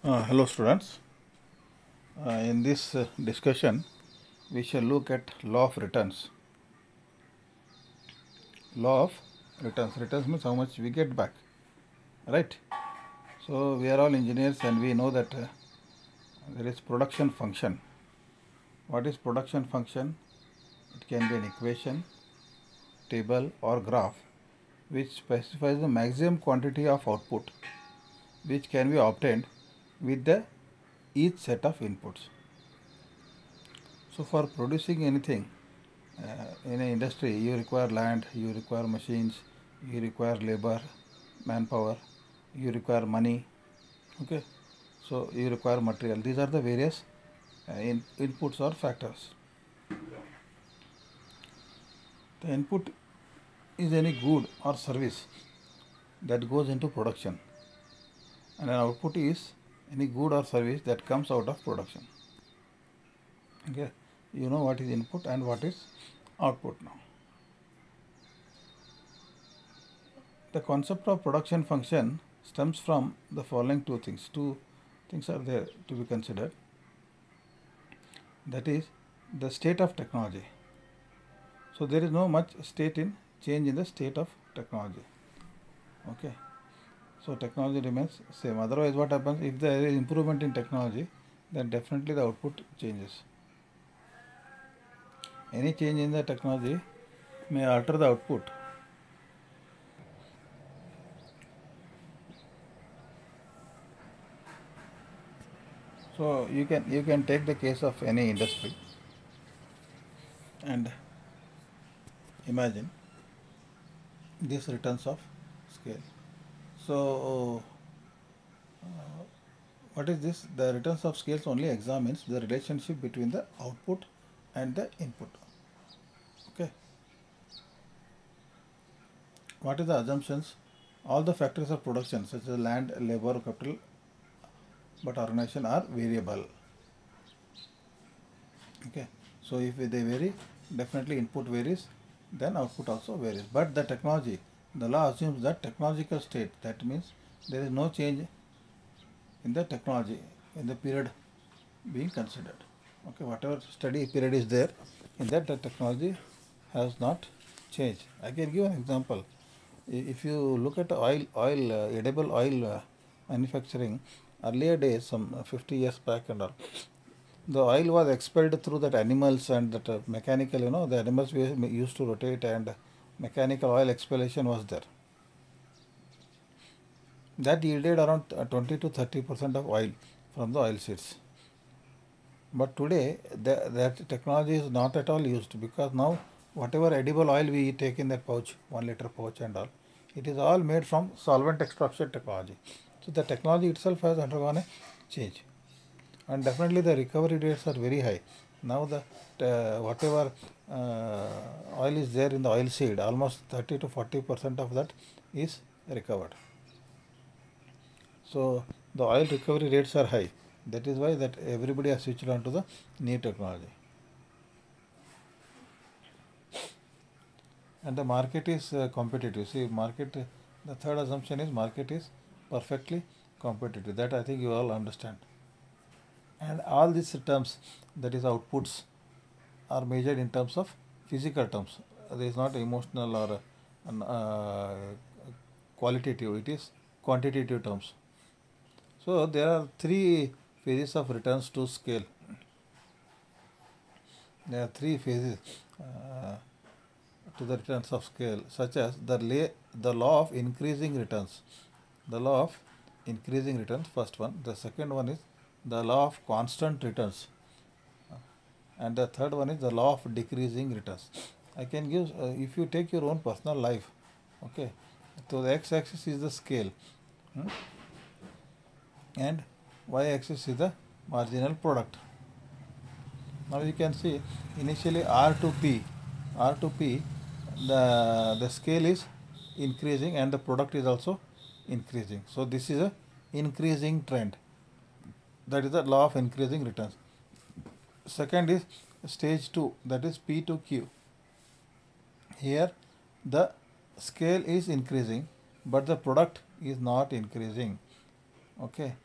Hello students. In this discussion we shall look at law of returns. Law of returns. Returns means how much we get back, right? So we are all engineers and we know that there is production function. What is production function? It can be an equation, table or graph which specifies the maximum quantity of output which can be obtained with the each set of inputs. So for producing anything in an industry, you require land, you require machines, you require labor, manpower, you require money. Okay, so you require material. These are the various inputs or factors. The input is any good or service that goes into production, and an output is any good or service that comes out of production. Okay, you know what is input and what is output now. The concept of production function stems from the following two things. Two things are there to be considered. That is the state of technology. So there is no much change in the state of technology. Okay. So technology remains same. Otherwise what happens, if there is improvement in technology, then definitely the output changes. Any change in the technology may alter the output. So you can take the case of any industry and imagine this returns of scale. So what is this? The returns of scales only examines the relationship between the output and the input. Okay. What is the assumptions? All the factors of production such as land, labor, capital, but organization are variable. Okay. So if they vary, definitely input varies, then output also varies. But the technology, the law assumes that technological state, that means there is no change in the technology in the period being considered. Okay, whatever study period is there, in that the technology has not changed. I can give an example. If you look at edible oil manufacturing, earlier days, some 50 years back and all, the oil was expelled through that animals and that mechanical, the animals were used to rotate and mechanical oil expellation was there. That yielded around 20 to 30% of oil from the oil seeds. But today, that technology is not at all used, because now whatever edible oil we take in that pouch, 1 liter pouch and all, it is all made from solvent extraction technology. So the technology itself has undergone a change, and definitely the recovery rates are very high. Now the whatever oil is there in the oil seed, almost 30 to 40% of that is recovered. So the oil recovery rates are high. That is why that everybody has switched on to the new technology. And the market is competitive. See, the third assumption is market is perfectly competitive. That I think you all understand. And all these terms, that is outputs, are measured in terms of physical terms. There is not emotional or qualitative. It is quantitative terms. So there are three phases of returns to scale. There are three phases to the returns of scale, such as the law of increasing returns. The law of increasing returns, first one. The second one is the law of constant returns. And the third one is the law of decreasing returns. I can give, if you take your own personal life, okay, so the x-axis is the scale, and y-axis is the marginal product. Now you can see initially R to P, the scale is increasing and the product is also increasing. So this is a increasing trend. That is the law of increasing returns. Second is stage 2, that is P to Q. Here the scale is increasing but the product is not increasing. Okay,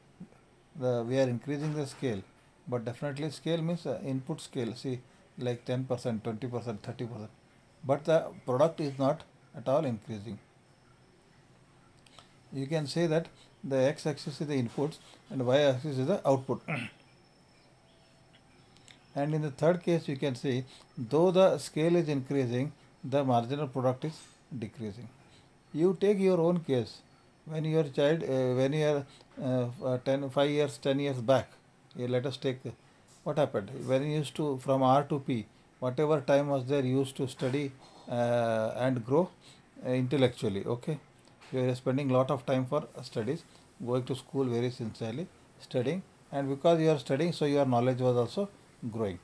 we are increasing the scale, but definitely scale means input scale. See, like 10%, 20%, 30%, but the product is not at all increasing. You can say that the x-axis is the inputs and y-axis is the output. And in the third case, you can see though the scale is increasing, the marginal product is decreasing. You take your own case. When your child, when you are 5 years, 10 years back, let us take what happened. When you used to, from R to P, whatever time was there, you used to study and grow intellectually, okay? You are spending lot of time for studies, going to school very sincerely, studying, and because you are studying, so your knowledge was also growing,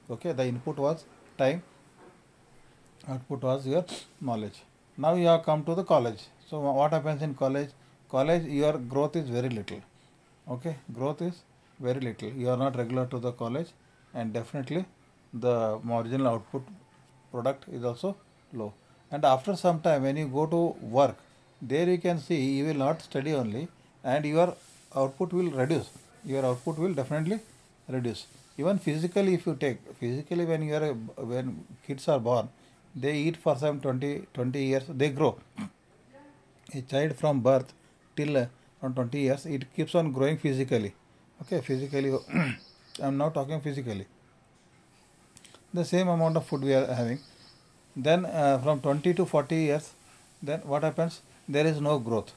okay? The input was time, output was your knowledge. Now you have come to the college. So what happens in college? College, your growth is very little, okay? Growth is very little. You are not regular to the college, and definitely the marginal output product is also low. And after some time, when you go to work, there you can see you will not study only, and your output will reduce. Your output will definitely reduce. Even physically, if you take physically, when you are when kids are born, they eat for some 20 years, they grow. A child from birth till from 20 years, it keeps on growing physically. Okay, physically, I'm now talking physically. The same amount of food we are having. Then from 20 to 40 years, then what happens? There is no growth.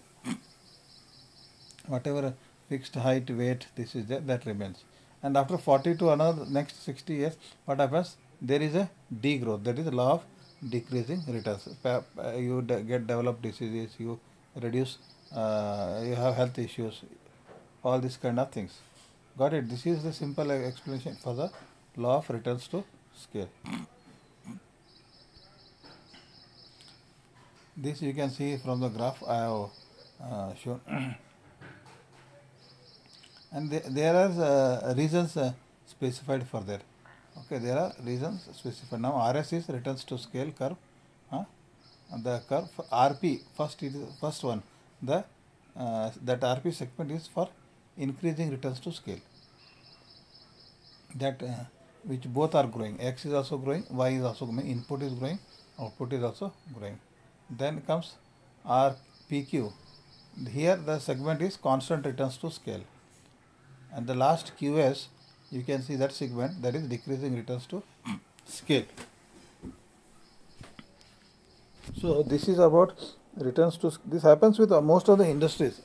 Whatever fixed height, weight, this is there, that remains. And after 40 to another next 60 years, what happens? There is a degrowth. That is the law of decreasing returns. You get developed diseases, you reduce, you have health issues, all these kind of things. Got it? This is the simple explanation for the law of returns to scale. This you can see from the graph I have shown. And there are reasons specified for that. Okay, there are reasons specified. Now RS is returns to scale curve. The curve for RP first one. That RP segment is for increasing returns to scale. That which both are growing. X is also growing, Y is also growing. Input is growing, output is also growing. Then comes RPQ. Here the segment is constant returns to scale. And the last QS, you can see that segment, that is decreasing returns to scale. So this is about returns to, this happens with most of the industries.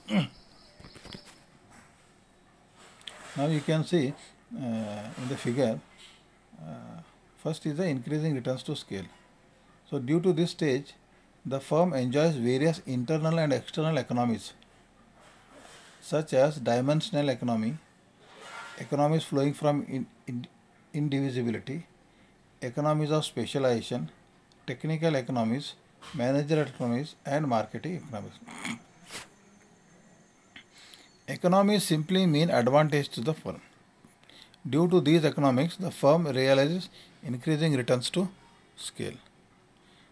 Now you can see in the figure, first is the increasing returns to scale. So due to this stage, the firm enjoys various internal and external economies, such as dimensional economy, economies flowing from indivisibility, economies of specialization, technical economies, managerial economies, and marketing economies. Economies simply mean advantage to the firm. Due to these economics, the firm realizes increasing returns to scale.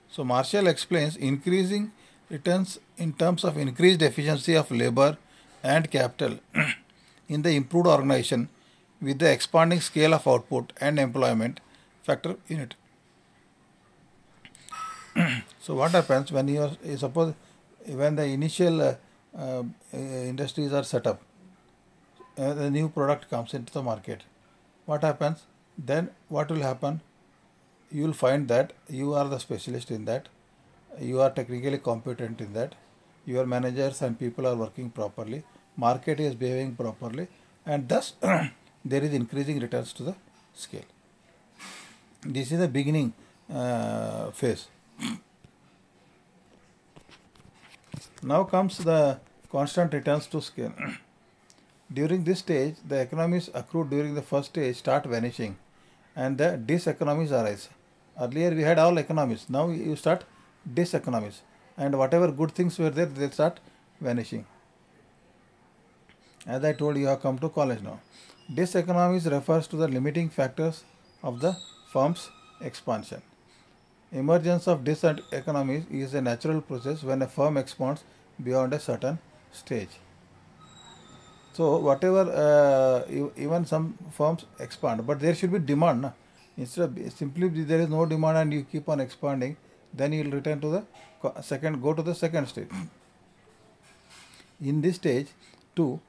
So Marshall explains increasing returns in terms of increased efficiency of labor and capital in the improved organization with the expanding scale of output and employment factor in it. So what happens when you are, suppose when the initial industries are set up, the new product comes into the market, what happens? Then what will happen? You will find that you are the specialist in that, you are technically competent in that, your managers and people are working properly, market is behaving properly, and thus there is increasing returns to the scale. This is the beginning phase. Now comes the constant returns to scale. During this stage, the economies accrued during the first stage start vanishing and the diseconomies arise. Earlier we had all economies, now you start diseconomies, and whatever good things were there, they start vanishing. As I told you, have come to college now. Diseconomies refers to the limiting factors of the firm's expansion. Emergence of diseconomies is a natural process when a firm expands beyond a certain stage. So whatever, even some firms expand, but there should be demand. Na? Instead of simply there is no demand and you keep on expanding, then you will return to the go to the second stage. In this stage, too,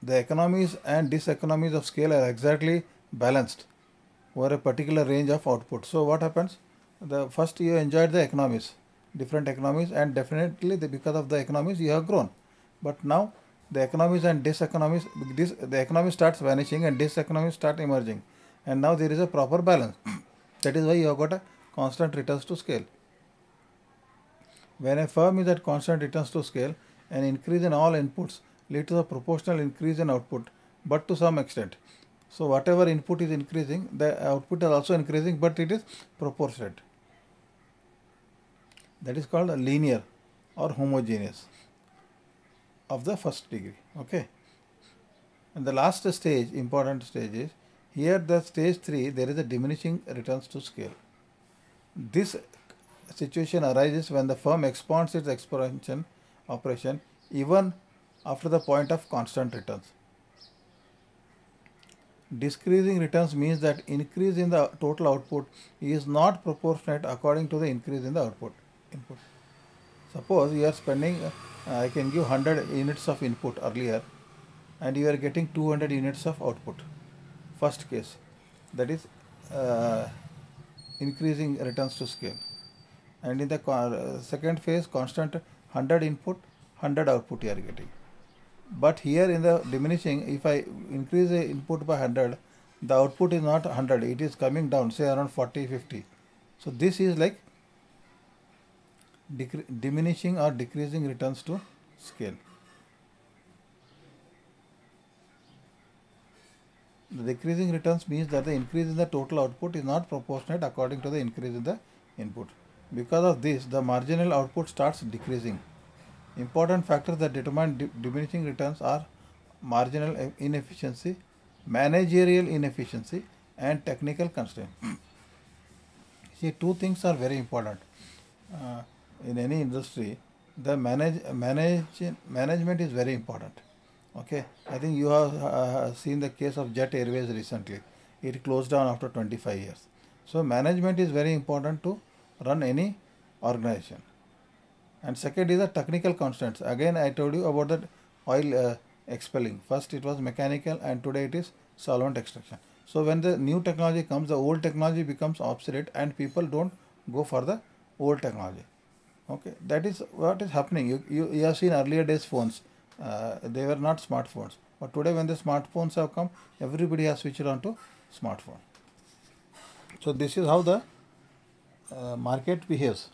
the economies and diseconomies of scale are exactly balanced over a particular range of output. So what happens? The first you enjoyed the economies, different economies, and definitely because of the economies you have grown. But now the economies and diseconomies, the economy starts vanishing and diseconomies start emerging, and now there is a proper balance. That is why you have got a constant returns to scale. When a firm is at constant returns to scale, an increase in all inputs leads to a proportional increase in output, but to some extent. So whatever input is increasing, the output is also increasing, but it is proportionate. That is called a linear or homogeneous of the first degree. Okay. And the last stage, important stage is here the stage 3, there is a diminishing returns to scale. This situation arises when the firm expands its expansion operation even after the point of constant returns. Decreasing returns means that increase in the total output is not proportionate according to the increase in the input. Suppose you are spending, I can give 100 units of input earlier and you are getting 200 units of output. First case, that is increasing returns to scale. And in the second phase, constant 100 input, 100 output you are getting. But here in the diminishing, if I increase the input by 100, the output is not 100, it is coming down, say around 40, 50. So this is like diminishing or decreasing returns to scale. The decreasing returns means that the increase in the total output is not proportionate according to the increase in the input. Because of this, the marginal output starts decreasing. Important factors that determine diminishing returns are marginal inefficiency, managerial inefficiency, and technical constraint. See, two things are very important in any industry. The management is very important. Okay, I think you have seen the case of Jet Airways recently. It closed down after 25 years. So management is very important to run any organization. And second is the technical constants. Again, I told you about the oil expelling. First it was mechanical and today it is solvent extraction. So when the new technology comes, the old technology becomes obsolete and people don't go for the old technology. Okay, that is what is happening. You have seen earlier days phones. They were not smartphones. But today when the smartphones have come, everybody has switched on to smartphone. So this is how the market behaves.